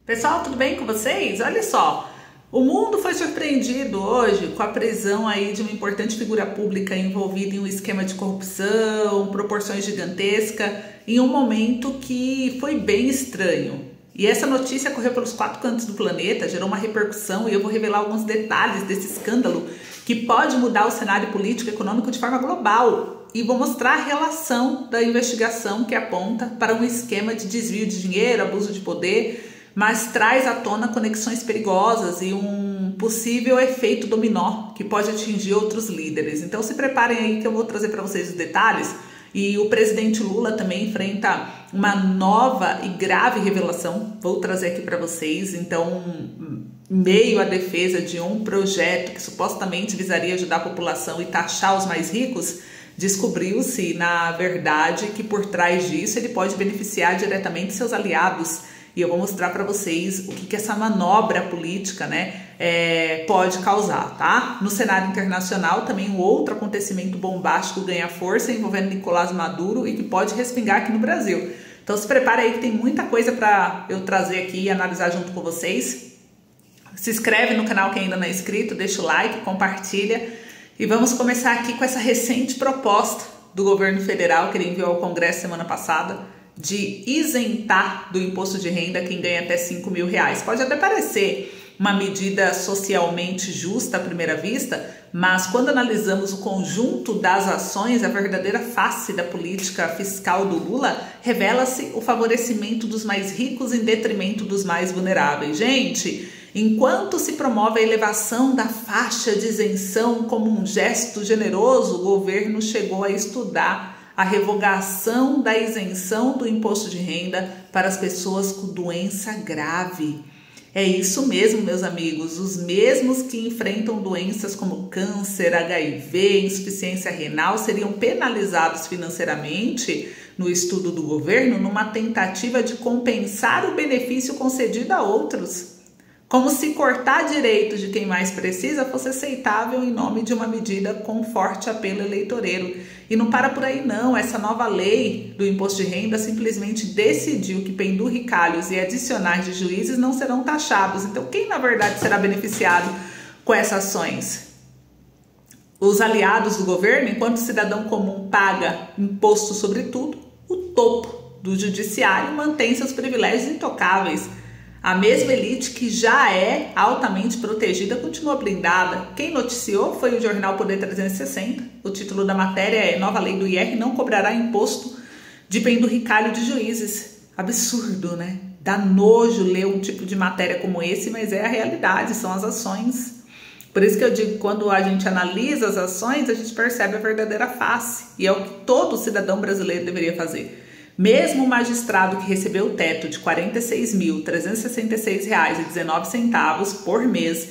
Pessoal, tudo bem com vocês? Olha só, o mundo foi surpreendido hoje com a prisão aí de uma importante figura pública envolvida em um esquema de corrupção, proporções gigantescas, em um momento que foi bem estranho. E essa notícia correu pelos 4 cantos do planeta, gerou uma repercussão e eu vou revelar alguns detalhes desse escândalo que pode mudar o cenário político e econômico de forma global. E vou mostrar a relação da investigação que aponta para um esquema de desvio de dinheiro, abuso de poder, mas traz à tona conexões perigosas e um possível efeito dominó que pode atingir outros líderes. Então se preparem aí que eu vou trazer para vocês os detalhes. E o presidente Lula também enfrenta uma nova e grave revelação, vou trazer aqui para vocês. Então, em meio à defesa de um projeto que supostamente visaria ajudar a população e taxar os mais ricos, descobriu-se, na verdade, que por trás disso ele pode beneficiar diretamente seus aliados. E eu vou mostrar para vocês o que essa manobra política, pode causar, tá? No cenário internacional, também um outro acontecimento bombástico ganha força envolvendo Nicolás Maduro e que pode respingar aqui no Brasil. Então se prepara aí que tem muita coisa para eu trazer aqui e analisar junto com vocês. Se inscreve no canal quem ainda não é inscrito, deixa o like, compartilha. E vamos começar aqui com essa recente proposta do governo federal que ele enviou ao Congresso semana passada, de isentar do imposto de renda quem ganha até R$5.000. Pode até parecer uma medida socialmente justa à primeira vista, mas quando analisamos o conjunto das ações, a verdadeira face da política fiscal do Lula, revela-se o favorecimento dos mais ricos em detrimento dos mais vulneráveis. Gente, enquanto se promove a elevação da faixa de isenção como um gesto generoso, o governo chegou a estudar a revogação da isenção do imposto de renda para as pessoas com doença grave. É isso mesmo, meus amigos, os mesmos que enfrentam doenças como câncer, HIV, insuficiência renal seriam penalizados financeiramente no estudo do governo numa tentativa de compensar o benefício concedido a outros. Como se cortar direitos de quem mais precisa fosse aceitável em nome de uma medida com forte apelo eleitoreiro. E não para por aí não, essa nova lei do imposto de renda simplesmente decidiu que penduricalhos e adicionais de juízes não serão taxados. Então quem na verdade será beneficiado com essas ações? Os aliados do governo, enquanto o cidadão comum paga imposto sobre tudo, o topo do judiciário mantém seus privilégios intocáveis. A mesma elite que já é altamente protegida continua blindada. Quem noticiou foi o jornal Poder 360. O título da matéria é Nova Lei do IR não cobrará imposto de penduricalho de juízes. Absurdo, né? Dá nojo ler um tipo de matéria como esse, mas é a realidade, são as ações. Por isso que eu digo que quando a gente analisa as ações, a gente percebe a verdadeira face. E é o que todo cidadão brasileiro deveria fazer. Mesmo o magistrado que recebeu o teto de R$ 46.366,19 por mês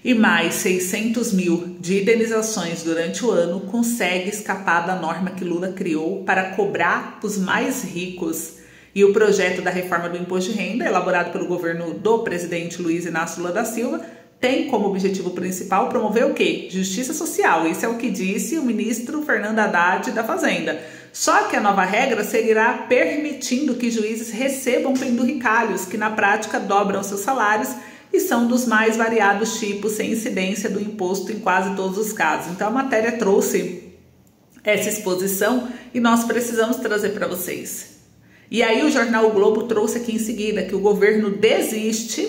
e mais 600 mil de indenizações durante o ano, consegue escapar da norma que Lula criou para cobrar os mais ricos. E o projeto da reforma do imposto de renda, elaborado pelo governo do presidente Luiz Inácio Lula da Silva, tem como objetivo principal promover o quê? Justiça social. Isso é o que disse o ministro Fernando Haddad da Fazenda. Só que a nova regra seguirá permitindo que juízes recebam penduricalhos, que na prática dobram seus salários e são dos mais variados tipos, sem incidência do imposto em quase todos os casos. Então a matéria trouxe essa exposição e nós precisamos trazer para vocês. E aí o jornal O Globo trouxe aqui em seguida que o governo desiste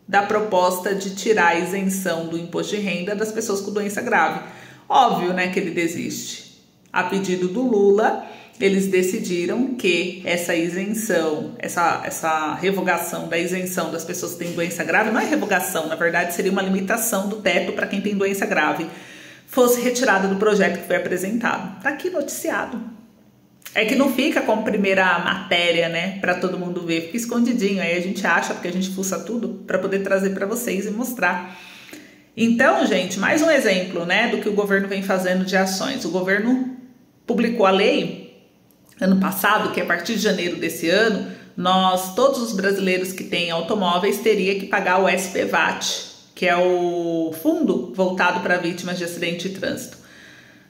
da proposta de tirar a isenção do imposto de renda das pessoas com doença grave. Óbvio, né, que ele desiste. A pedido do Lula, eles decidiram que essa isenção, essa revogação da isenção das pessoas que têm doença grave, não é revogação, na verdade seria uma limitação do teto para quem tem doença grave, fosse retirada do projeto que foi apresentado. Está aqui noticiado. É que não fica como primeira matéria, né, para todo mundo ver, fica escondidinho, aí a gente acha, porque a gente fuça tudo, para poder trazer para vocês e mostrar. Então, gente, mais um exemplo, né, do que o governo vem fazendo de ações. O governo publicou a lei ano passado, que a partir de janeiro desse ano, todos os brasileiros que têm automóveis teriam que pagar o SPVAT, que é o fundo voltado para vítimas de acidente de trânsito.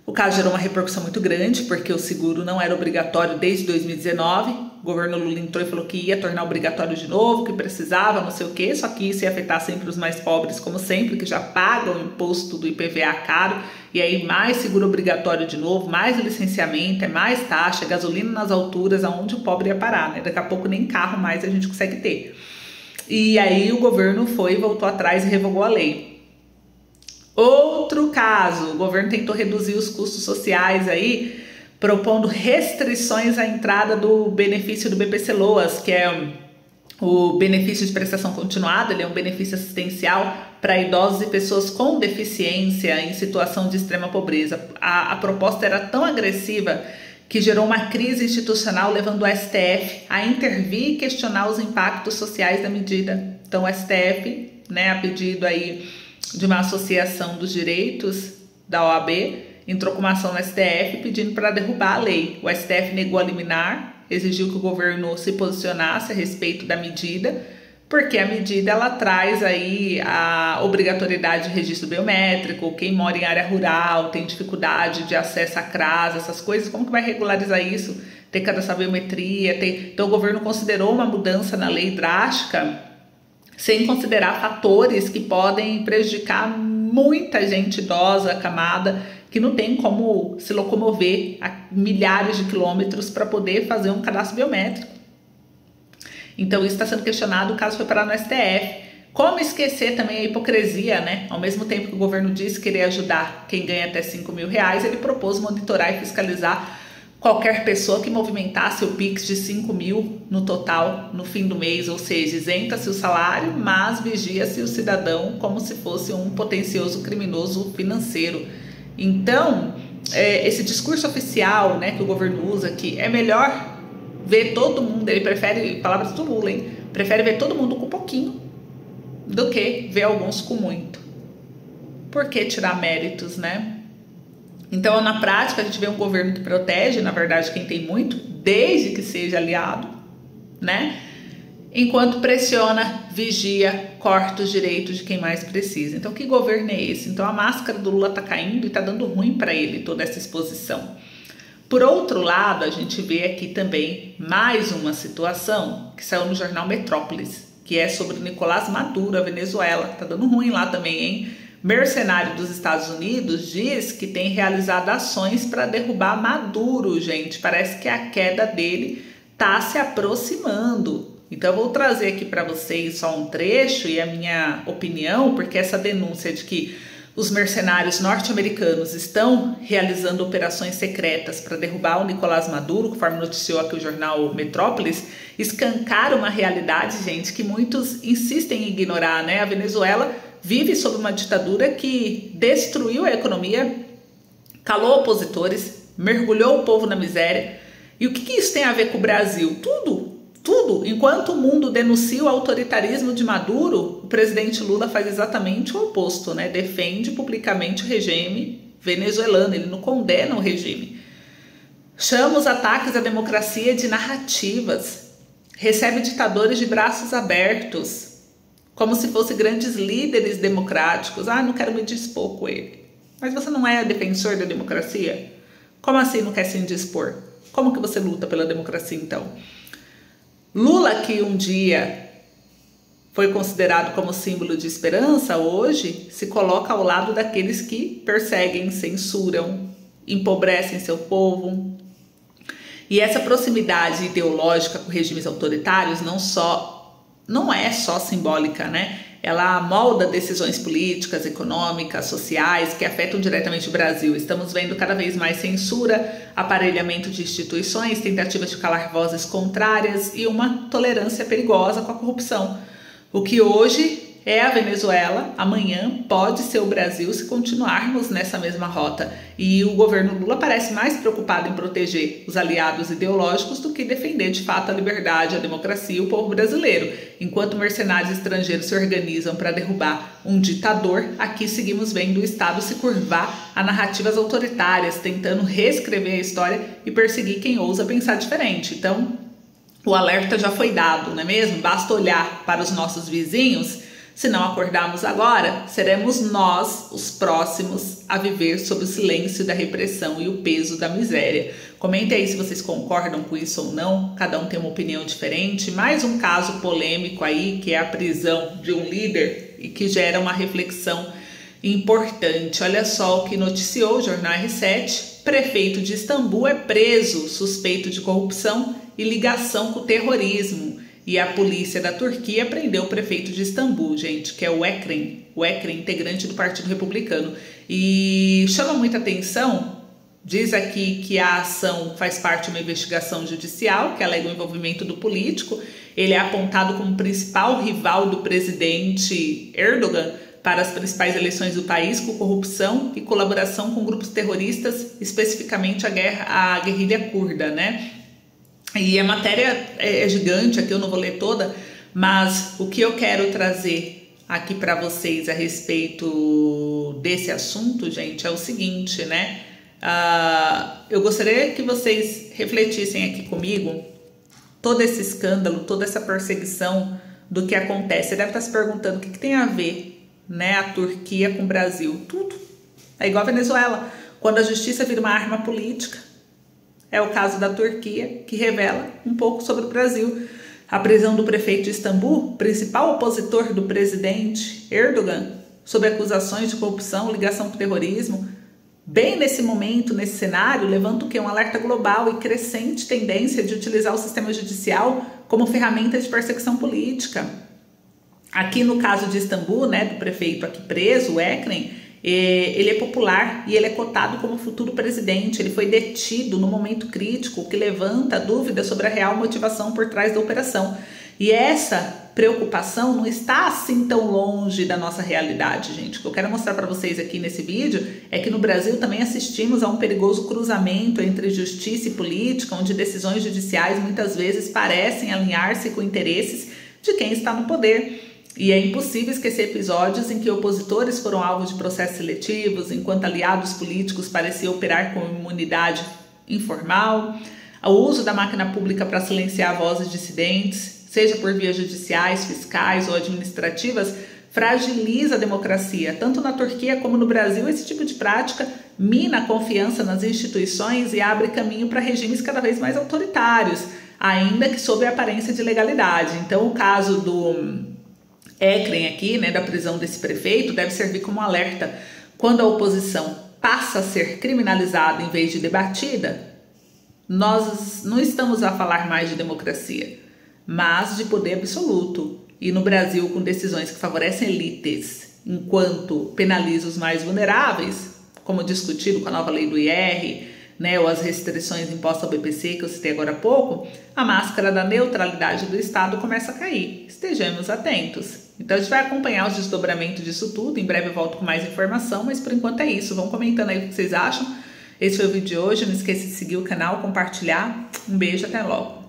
O caso gerou uma repercussão muito grande, porque o seguro não era obrigatório desde 2019, O governo Lula entrou e falou que ia tornar obrigatório de novo, que precisava, não sei o quê, só que isso ia afetar sempre os mais pobres, como sempre, que já pagam o imposto do IPVA caro, e aí mais seguro obrigatório de novo, mais licenciamento, mais taxa, gasolina nas alturas, aonde o pobre ia parar, né? Daqui a pouco nem carro mais a gente consegue ter. E aí o governo voltou atrás e revogou a lei. Outro caso, o governo tentou reduzir os custos sociais aí, propondo restrições à entrada do benefício do BPC-Loas, que é o benefício de prestação continuada. Ele é um benefício assistencial para idosos e pessoas com deficiência em situação de extrema pobreza. A proposta era tão agressiva que gerou uma crise institucional, levando o STF a intervir e questionar os impactos sociais da medida. Então o STF, né, a pedido aí de uma associação dos direitos da OAB, entrou com uma ação no STF pedindo para derrubar a lei. O STF negou a liminar, exigiu que o governo se posicionasse a respeito da medida, porque a medida ela traz aí a obrigatoriedade de registro biométrico. Quem mora em área rural tem dificuldade de acesso a CRAS, essas coisas, como que vai regularizar isso? Ter que cadastrar biometria, Então o governo considerou uma mudança na lei drástica, sem considerar fatores que podem prejudicar muita gente idosa, acamada, que não tem como se locomover a milhares de quilômetros para poder fazer um cadastro biométrico. Então isso está sendo questionado, o caso foi parar no STF. Como esquecer também a hipocrisia, né? Ao mesmo tempo que o governo disse querer ajudar quem ganha até R$5.000, ele propôs monitorar e fiscalizar qualquer pessoa que movimentasse o Pix de 5 mil no total no fim do mês, ou seja, isenta-se o salário, mas vigia-se o cidadão como se fosse um potencioso criminoso financeiro. Então, esse discurso oficial, né, que o governo usa, que é melhor ver todo mundo, ele prefere, palavras do Lula, hein, prefere ver todo mundo com pouquinho do que ver alguns com muito. Por que tirar méritos, né? Então, na prática, a gente vê um governo que protege, na verdade, quem tem muito, desde que seja aliado, né? Enquanto pressiona, vigia, corta os direitos de quem mais precisa. Então, que governo é esse? Então, a máscara do Lula tá caindo e tá dando ruim para ele toda essa exposição. Por outro lado, a gente vê aqui também mais uma situação que saiu no jornal Metrópolis, que é sobre o Nicolás Maduro, a Venezuela. Tá dando ruim lá também, hein? Mercenário dos Estados Unidos diz que tem realizado ações para derrubar Maduro, gente. Parece que a queda dele tá se aproximando. Então eu vou trazer aqui para vocês só um trecho e a minha opinião, porque essa denúncia de que os mercenários norte-americanos estão realizando operações secretas para derrubar o Nicolás Maduro, conforme noticiou aqui o jornal Metrópolis, escancara uma realidade, gente, que muitos insistem em ignorar, né? A Venezuela vive sob uma ditadura que destruiu a economia, calou opositores, mergulhou o povo na miséria. E o que isso tem a ver com o Brasil? Tudo. Enquanto o mundo denuncia o autoritarismo de Maduro, o presidente Lula faz exatamente o oposto, né? Defende publicamente o regime venezuelano, ele não condena o regime. Chama os ataques à democracia de narrativas, recebe ditadores de braços abertos, como se fossem grandes líderes democráticos. Ah, não quero me dispor com ele. Mas você não é defensor da democracia? Como assim não quer se indispor? Como que você luta pela democracia, então? Lula, que um dia foi considerado como símbolo de esperança, hoje se coloca ao lado daqueles que perseguem, censuram, empobrecem seu povo. E essa proximidade ideológica com regimes autoritários não é só simbólica, né? Ela molda decisões políticas, econômicas, sociais que afetam diretamente o Brasil. Estamos vendo cada vez mais censura, aparelhamento de instituições, tentativas de calar vozes contrárias e uma tolerância perigosa com a corrupção. O que hoje é a Venezuela, amanhã pode ser o Brasil se continuarmos nessa mesma rota. E o governo Lula parece mais preocupado em proteger os aliados ideológicos do que defender de fato a liberdade, a democracia e o povo brasileiro. Enquanto mercenários estrangeiros se organizam para derrubar um ditador, aqui seguimos vendo o Estado se curvar a narrativas autoritárias, tentando reescrever a história e perseguir quem ousa pensar diferente. Então, o alerta já foi dado, não é mesmo? Basta olhar para os nossos vizinhos, Se não acordarmos agora, seremos nós os próximos a viver sob o silêncio da repressão e o peso da miséria. Comente aí se vocês concordam com isso ou não, cada um tem uma opinião diferente. Mais um caso polêmico aí, que é a prisão de um líder e que gera uma reflexão importante. Olha só o que noticiou o jornal R7. Prefeito de Istambul é preso, suspeito de corrupção e ligação com o terrorismo. E a polícia da Turquia prendeu o prefeito de Istambul, gente, que é o Ekrem, integrante do Partido Republicano. E chama muita atenção, diz aqui que a ação faz parte de uma investigação judicial que alega o envolvimento do político. Ele é apontado como principal rival do presidente Erdogan para as principais eleições do país, com corrupção e colaboração com grupos terroristas, especificamente a guerrilha curda, né? E a matéria é gigante, aqui eu não vou ler toda, mas o que eu quero trazer aqui para vocês a respeito desse assunto, gente, é o seguinte, né? Eu gostaria que vocês refletissem aqui comigo todo esse escândalo, toda essa perseguição do que acontece. Você deve estar se perguntando o que tem a ver, né, a Turquia com o Brasil. Tudo. É igual a Venezuela, quando a justiça vira uma arma política. É o caso da Turquia, que revela um pouco sobre o Brasil. A prisão do prefeito de Istambul, principal opositor do presidente Erdogan, sob acusações de corrupção, ligação com o terrorismo. Bem nesse momento, nesse cenário, levanta o quê? Um alerta global e crescente tendência de utilizar o sistema judicial como ferramenta de perseguição política. Aqui no caso de Istambul, né, do prefeito aqui preso, o Ekrem, ele é popular e ele é cotado como futuro presidente. Ele foi detido no momento crítico, o que levanta dúvidas sobre a real motivação por trás da operação. E essa preocupação não está assim tão longe da nossa realidade, gente. O que eu quero mostrar para vocês aqui nesse vídeo é que no Brasil também assistimos a um perigoso cruzamento entre justiça e política, onde decisões judiciais muitas vezes parecem alinhar-se com interesses de quem está no poder. E é impossível esquecer episódios em que opositores foram alvos de processos seletivos, enquanto aliados políticos pareciam operar com imunidade informal. O uso da máquina pública para silenciar vozes dissidentes, seja por vias judiciais, fiscais ou administrativas, fragiliza a democracia. Tanto na Turquia como no Brasil, esse tipo de prática mina a confiança nas instituições e abre caminho para regimes cada vez mais autoritários, ainda que sob a aparência de legalidade. Então, o caso do Ekrem aqui, né, da prisão desse prefeito, deve servir como alerta. Quando a oposição passa a ser criminalizada em vez de debatida, nós não estamos a falar mais de democracia, mas de poder absoluto. E no Brasil, com decisões que favorecem elites, enquanto penaliza os mais vulneráveis, como discutido com a nova lei do IR, né, ou as restrições impostas ao BPC, que eu citei agora há pouco, a máscara da neutralidade do Estado começa a cair. Estejamos atentos. Então a gente vai acompanhar os desdobramentos disso tudo. Em breve eu volto com mais informação, mas por enquanto é isso. Vão comentando aí o que vocês acham. Esse foi o vídeo de hoje. Não esqueça de seguir o canal, compartilhar. Um beijo, até logo.